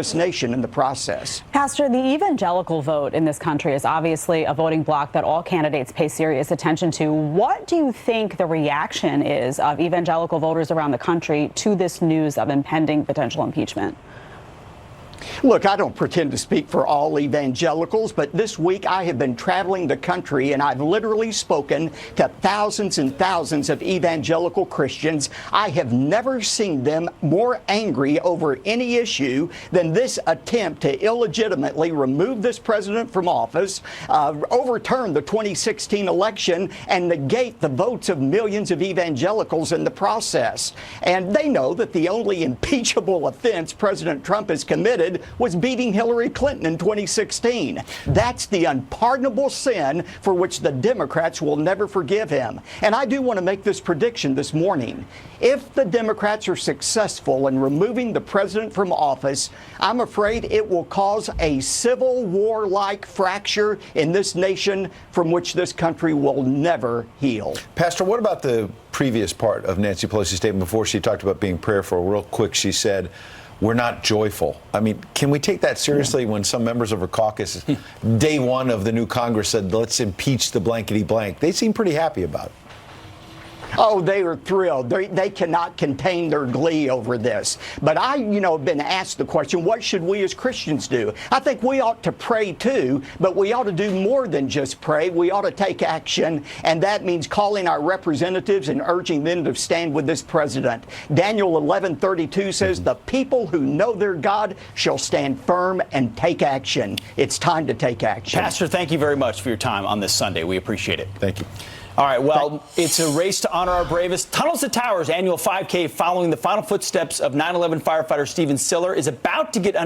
this nation in the process. Pastor, the evangelical vote in this country is obviously a voting bloc that all candidates pay serious attention to. What do you think the reaction is of evangelical voters around the country to this news of impending potential impeachment? Look, I don't pretend to speak for all evangelicals, but this week I have been traveling the country and I've literally spoken to thousands and thousands of evangelical Christians. I have never seen them more angry over any issue than this attempt to illegitimately remove this president from office, overturn the 2016 election, and negate the votes of millions of evangelicals in the process. And they know that the only impeachable offense President Trump has committed was beating Hillary Clinton in 2016. That's the unpardonable sin for which the Democrats will never forgive him. And I do want to make this prediction this morning. If the Democrats are successful in removing the president from office, I'm afraid it will cause a civil war-like fracture in this nation from which this country will never heal. Pastor, what about the previous part of Nancy Pelosi's statement before she talked about being prayerful? Real quick, she said, "We're not joyful." I mean, can we take that seriously when some members of her caucus, day one of the new Congress, said, "Let's impeach the blankety blank"? They seem pretty happy about it. Oh, they are thrilled. They cannot contain their glee over this. But I, have been asked the question, what should we as Christians do? I think we ought to pray too, but we ought to do more than just pray. We ought to take action, and that means calling our representatives and urging them to stand with this president. Daniel 11:32 says, "The people who know their God shall stand firm and take action." It's time to take action. Pastor, thank you very much for your time on this Sunday. We appreciate it. Thank you. All right, well, it's a race to honor our bravest. Tunnels to Towers annual 5K following the final footsteps of 9/11 firefighter Stephen Siller is about to get